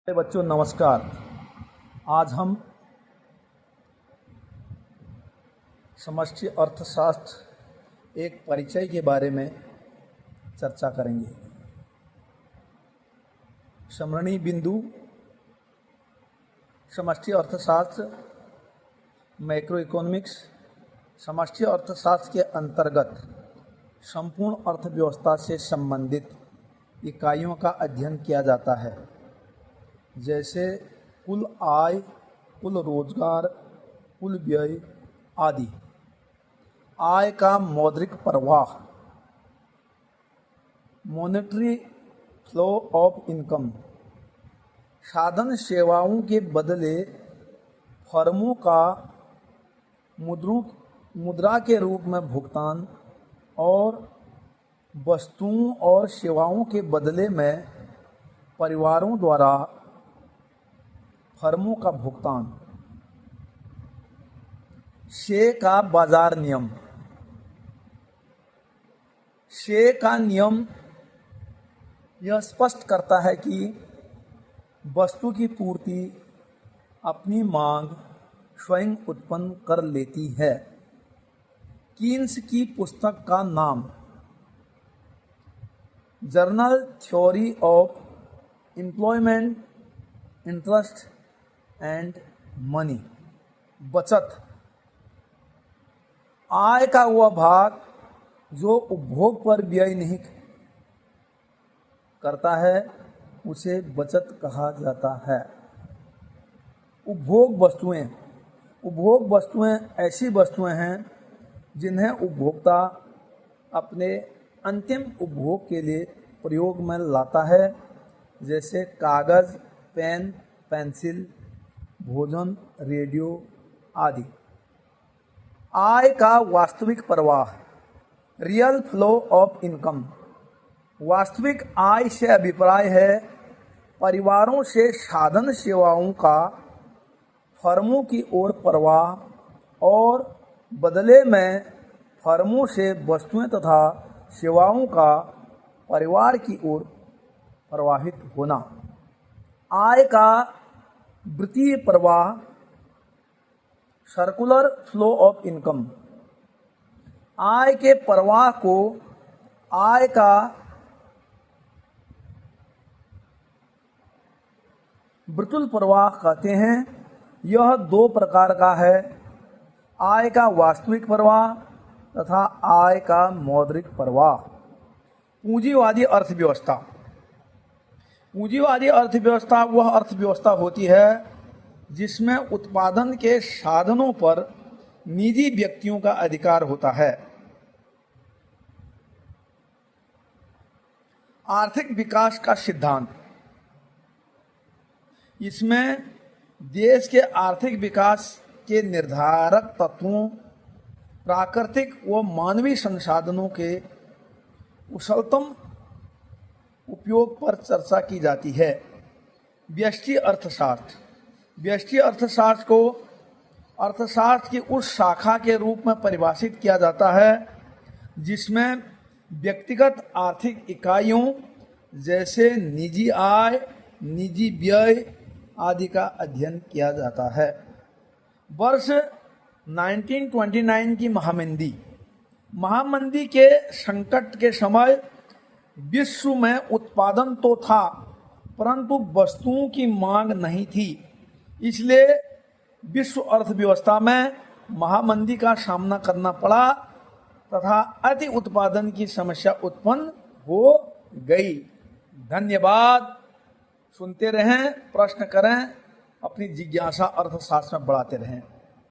बच्चों नमस्कार। आज हम समष्टि अर्थशास्त्र एक परिचय के बारे में चर्चा करेंगे। स्मरणीय बिंदु: समष्टि अर्थशास्त्र मैक्रो इकोनॉमिक्स। समष्टि अर्थशास्त्र के अंतर्गत संपूर्ण अर्थव्यवस्था से संबंधित इकाइयों का अध्ययन किया जाता है, जैसे कुल आय, कुल रोजगार, कुल व्यय आदि। आय का मौद्रिक प्रवाह, मॉनेटरी फ्लो ऑफ इनकम, साधन सेवाओं के बदले फर्मों का मुद्रा के रूप में भुगतान और वस्तुओं और सेवाओं के बदले में परिवारों द्वारा फर्मों का भुगतान। शे का बाजार नियम। शे का नियम यह स्पष्ट करता है कि वस्तु की पूर्ति अपनी मांग स्वयं उत्पन्न कर लेती है। कीन्स की पुस्तक का नाम journal theory of employment, interest and money. बचत आय का वह भाग जो उपभोग पर व्यय नहीं करता है उसे बचत कहा जाता है। उपभोग वस्तुएं ऐसी वस्तुएं हैं जिन्हें उपभोक्ता अपने अंतिम उपभोग के लिए प्रयोग में लाता है, जैसे कागज, पेन, पेंसिल, भोजन, रेडियो आदि। आय का वास्तविक प्रवाह, रियल फ्लो ऑफ इनकम। वास्तविक आय से अभिप्राय है परिवारों से साधन सेवाओं का फर्मों की ओर प्रवाह और बदले में फर्मों से वस्तुएं तथा सेवाओं का परिवार की ओर प्रवाहित होना। आय का वृत्तीय प्रवाह, सर्कुलर फ्लो ऑफ इनकम। आय के प्रवाह को आय का वृत्तुल प्रवाह कहते हैं। यह दो प्रकार का है: आय का वास्तविक प्रवाह तथा आय का मौद्रिक प्रवाह। पूंजीवादी अर्थव्यवस्था। पूंजीवादी अर्थव्यवस्था वह अर्थव्यवस्था होती है जिसमें उत्पादन के साधनों पर निजी व्यक्तियों का अधिकार होता है। आर्थिक विकास का सिद्धांत। इसमें देश के आर्थिक विकास के निर्धारक तत्वों, प्राकृतिक व मानवीय संसाधनों के कुशलतम उपयोग पर चर्चा की जाती है। व्यष्टि अर्थशास्त्र। व्यष्टि अर्थशास्त्र को अर्थशास्त्र की उस शाखा के रूप में परिभाषित किया जाता है जिसमें व्यक्तिगत आर्थिक इकाइयों जैसे निजी आय, निजी व्यय आदि का अध्ययन किया जाता है। वर्ष 1929 की महामंदी के संकट के समय विश्व में उत्पादन तो था परंतु वस्तुओं की मांग नहीं थी, इसलिए विश्व अर्थव्यवस्था में महामंदी का सामना करना पड़ा तथा अति उत्पादन की समस्या उत्पन्न हो गई। धन्यवाद। सुनते रहें, प्रश्न करें, अपनी जिज्ञासा अर्थशास्त्र में बढ़ाते रहें।